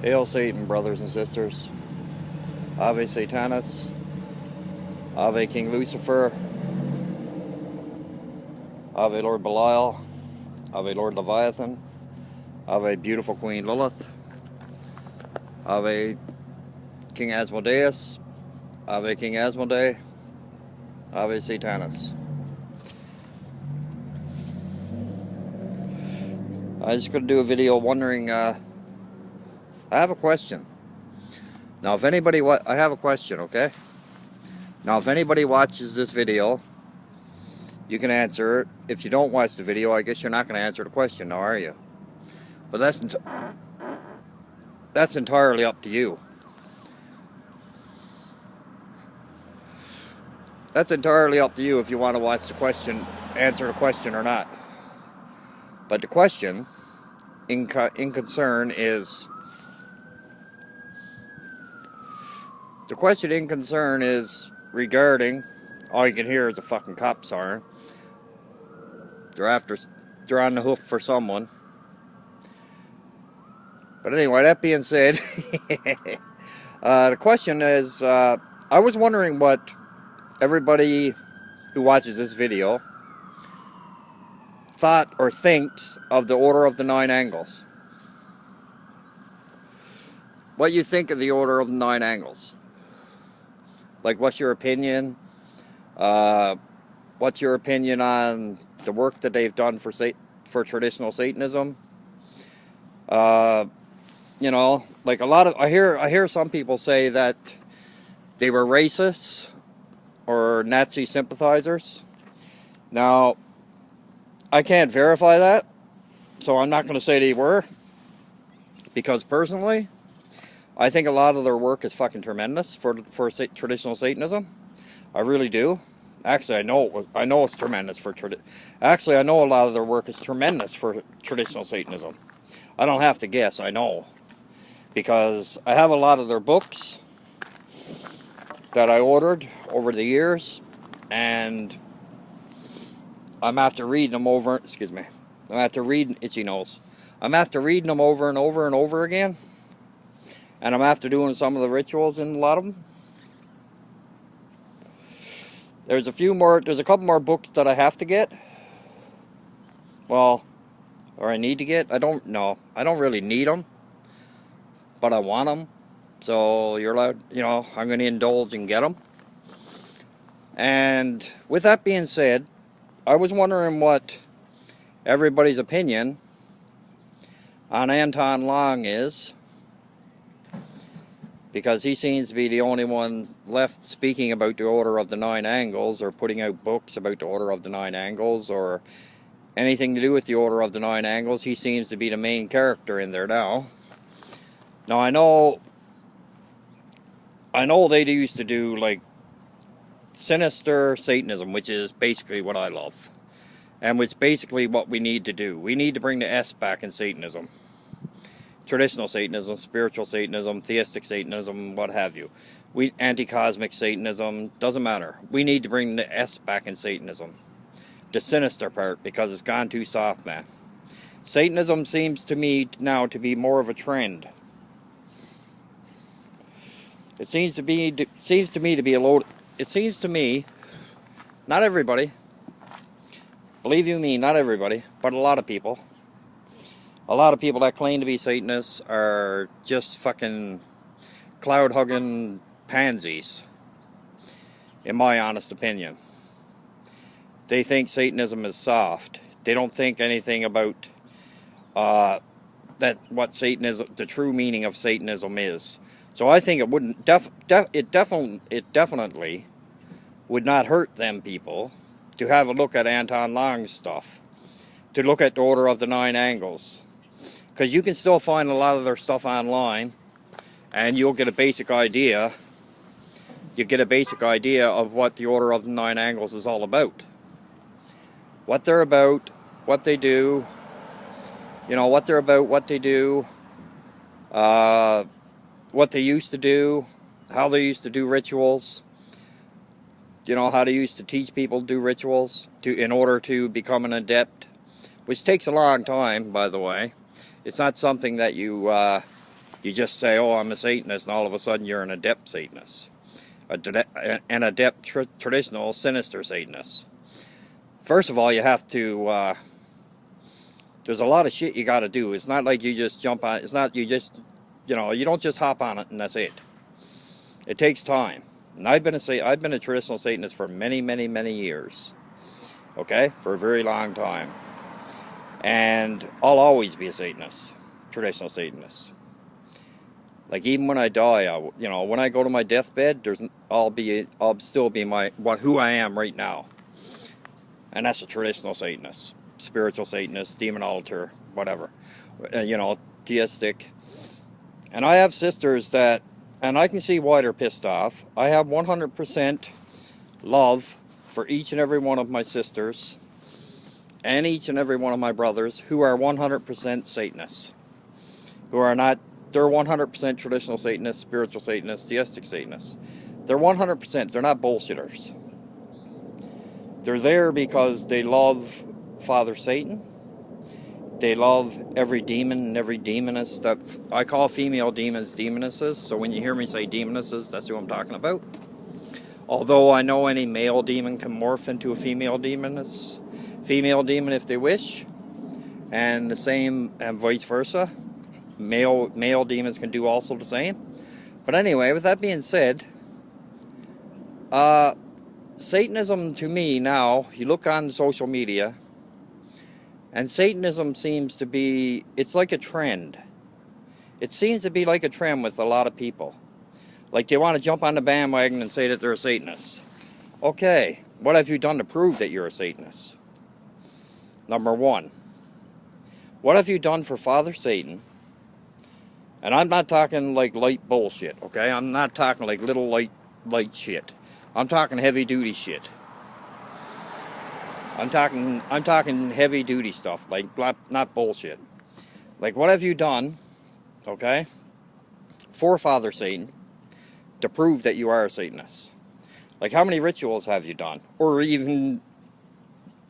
Hail Satan, brothers and sisters. Ave Satanis. Ave King Lucifer. Ave Lord Belial. Ave Lord Leviathan. Ave beautiful Queen Lilith. Ave King Asmodeus. Ave King Asmodee. Ave Satanis. I just going to do a video wondering, I have a question. Now if anybody, I have a question, okay? Now if anybody watches this video, you can answer it. If you don't watch the video, I guess you're not going to answer the question now, are you? But that's entirely up to you. That's entirely up to you if you want to watch the question, answer the question or not. But the question in concern is, regarding, all you can hear is a fucking cop siren. They're on the hoof for someone. But anyway, that being said, the question is, I was wondering what everybody who watches this video thought or thinks of the Order of the Nine Angles. What you think of the Order of the Nine Angles? Like, what's your opinion? What's your opinion on the work that they've done for traditional Satanism? You know, like I hear some people say that they were racists or Nazi sympathizers. Now, I can't verify that, so I'm not going to say they were, because personally, I think a lot of their work is fucking tremendous for traditional Satanism. I really do. Actually, I know it's tremendous for Actually, I know a lot of their work is tremendous for traditional Satanism. I don't have to guess, I know. Because I have a lot of their books that I ordered over the years, and I'm after reading them over, excuse me, I'm after reading, itchy nose. I'm after reading them over and over and over again, and I'm after doing some of the rituals in a lot of them. There's a couple more books that I have to get. Well, or I need to get. I don't really need them, but I want them. So you're allowed, you know, I'm going to indulge and get them. And with that being said, I was wondering what everybody's opinion on Anton Long is, because he seems to be the only one left speaking about the Order of the Nine Angles, or putting out books about the Order of the Nine Angles, or anything to do with the Order of the Nine Angles. He seems to be the main character in there now. Now I know they used to do like sinister Satanism, which is basically what I love, and which basically what we need to do. We need to bring the S back in Satanism. Traditional Satanism, spiritual Satanism, theistic Satanism, what have you. Anti-cosmic Satanism, doesn't matter. We need to bring the S back in Satanism. The sinister part, because it's gone too soft, man. Satanism seems to me now to be more of a trend. It seems to me to be a load. It seems to me, not everybody, believe you me, not everybody, but a lot of people that claim to be Satanists are just fucking cloud-hugging pansies, in my honest opinion. They think Satanism is soft. They don't think anything about what Satanism, the true meaning of Satanism is. So I think it wouldn't it definitely would not hurt them people to have a look at Anton Long's stuff, to look at the Order of the Nine Angles, because you can still find a lot of their stuff online, and you'll get a basic idea. You get a basic idea of what the Order of the Nine Angles is all about, what they're about, what they do. You know, what they're about, what they do. What they used to do, how they used to do rituals, you know, how they used to teach people to do rituals in order to become an adept, which takes a long time, by the way. It's not something that you You just say, oh, I'm a Satanist, and all of a sudden you're an adept Satanist. An adept traditional sinister Satanist. First of all, you have to, there's a lot of shit you got to do. It's not like you just jump on, it's not you just, you know, you don't just hop on it and that's it. It takes time. And I've been a traditional Satanist for many, many, many years. Okay? For a very long time. And I'll always be a Satanist. Traditional Satanist. Like, even when I die, you know, when I go to my deathbed, I'll still be who I am right now. And that's a traditional Satanist. Spiritual Satanist, demon altar, whatever. You know, theistic. And I have sisters that, and I can see why they're pissed off. I have 100% love for each and every one of my sisters and each and every one of my brothers who are 100% Satanists. Who are not, they're 100% traditional Satanists, spiritual Satanists, theistic Satanists. They're 100%, they're not bullshitters. They're there because they love Father Satan. They love every demon and every demoness that I call female demons demonesses. So when you hear me say demonesses, that's who I'm talking about. Although I know any male demon can morph into a female demon if they wish, and the same and vice versa. Male demons can do also the same. But anyway, with that being said, Satanism to me now, you look on social media, and Satanism seems to be, it's like a trend. It seems to be like a trend with a lot of people. Like they want to jump on the bandwagon and say that they're a Satanist. Okay, what have you done to prove that you're a Satanist? Number one, what have you done for Father Satan? And I'm not talking like light bullshit, okay? I'm not talking like little light shit. I'm talking heavy duty shit. I'm talking heavy duty stuff, like not bullshit. Like, what have you done, okay, for Father Satan to prove that you are a Satanist? Like, how many rituals have you done? Or even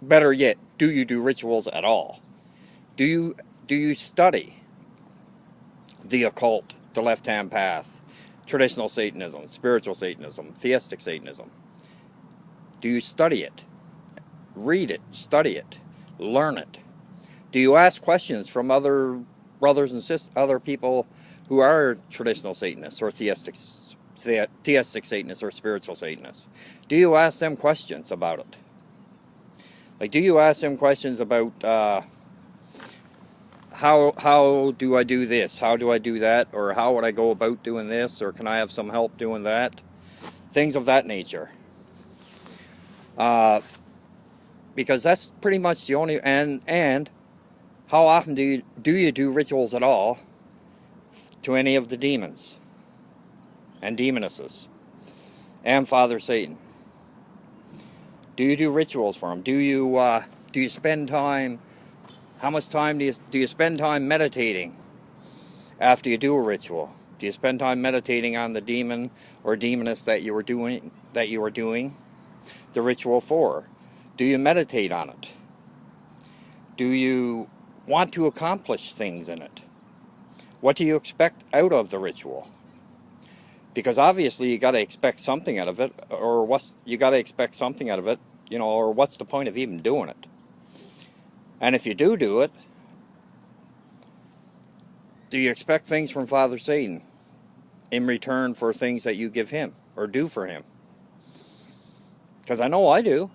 better yet, do you do rituals at all? Do you study the occult, the left-hand path, traditional Satanism, spiritual Satanism, theistic Satanism? Do you study it? Read it, study it, learn it. Do you ask questions from other brothers and sisters, other people who are traditional Satanists or theistic Satanists or spiritual Satanists? Do you ask them questions about it? Like, do you ask them questions about how do I do this? How do I do that? Or how would I go about doing this? Or can I have some help doing that? Things of that nature. Because that's pretty much the only, and how often do you do rituals at all to any of the demons and demonesses and Father Satan? Do you do rituals for them? Do you spend time? How much time do you spend time meditating after you do a ritual? Do you spend time meditating on the demon or demoness that you were doing the ritual for? Do you meditate on it? Do you want to accomplish things in it? What do you expect out of the ritual? Because obviously you got to expect something out of it, or you got to expect something out of it, you know, or what's the point of even doing it? And if you do it, do you expect things from Father Satan in return for things that you give him or do for him? Because I know I do.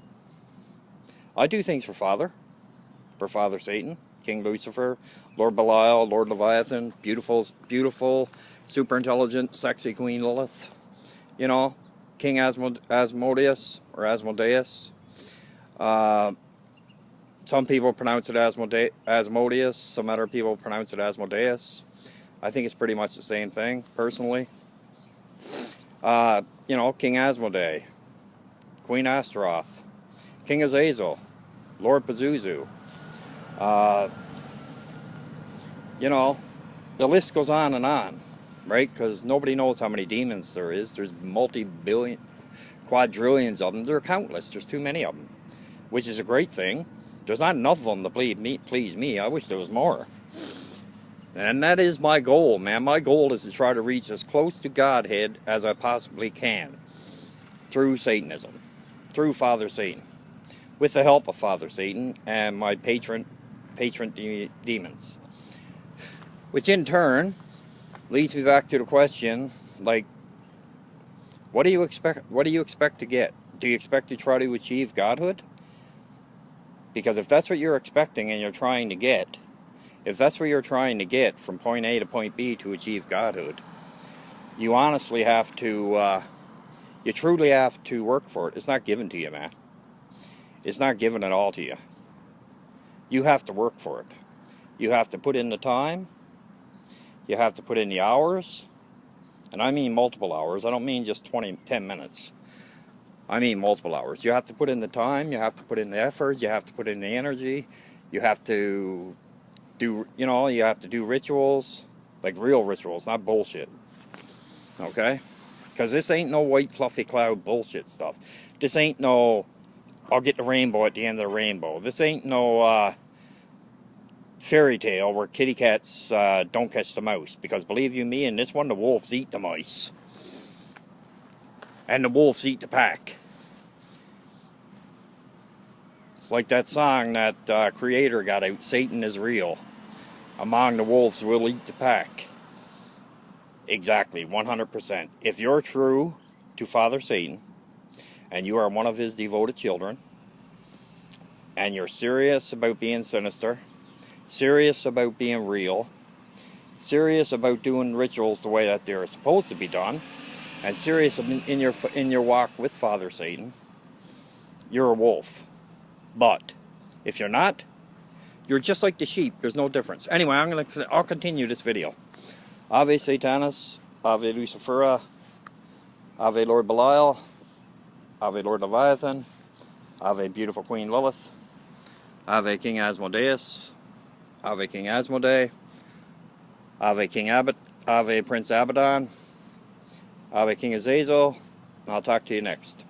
I do things for Father Satan, King Lucifer, Lord Belial, Lord Leviathan, beautiful, super intelligent, sexy Queen Lilith, you know, King Asmodeus or Asmodeus. Some people pronounce it Asmodeus, some other people pronounce it Asmodeus. I think it's pretty much the same thing, personally. You know, King Asmodee, Queen Astaroth, King Azazel, Lord Pazuzu. You know, the list goes on and on, right? Because nobody knows how many demons there is. There's multi-billion, quadrillions of them. They're countless. There's too many of them, which is a great thing. There's not enough of them to please me. I wish there was more. And that is my goal, man. My goal is to try to reach as close to Godhead as I possibly can through Satanism, through Father Satan, with the help of Father Satan and my patron demons. Which in turn leads me back to the question, like, what do you expect? What do you expect to get? Do you expect to try to achieve godhood? Because if that's what you're expecting and you're trying to get, if that's what you're trying to get from point A to point B to achieve godhood, you honestly have to, you truly have to work for it. It's not given to you, man. It's not given at all to you. You have to work for it. You have to put in the time. You have to put in the hours. And I mean multiple hours. I don't mean just 10 minutes. I mean multiple hours. You have to put in the time. You have to put in the effort. You have to put in the energy. You have to do, you have to do rituals. Like real rituals, not bullshit. Okay? Because this ain't no white fluffy cloud bullshit stuff. This ain't no, I'll get the rainbow at the end of the rainbow. This ain't no fairy tale where kitty cats don't catch the mouse. Because believe you me, in this one, the wolves eat the mice. And the wolves eat the pack. It's like that song that Creator got out, Satan is real. Among the wolves will eat the pack. Exactly, 100%. If you're true to Father Satan, and you are one of his devoted children, and you're serious about being sinister, serious about being real, serious about doing rituals the way that they're supposed to be done, and serious in your walk with Father Satan, you're a wolf. But if you're not, you're just like the sheep. There's no difference. Anyway, I'll continue this video. Ave Satanas, Ave Lucifera, Ave Lord Belial, Ave Lord Leviathan, Ave Beautiful Queen Lilith, Ave King Asmodeus, Ave King Asmodee, Ave King Abbot, Ave Prince Abaddon, Ave King Azazel. I'll talk to you next.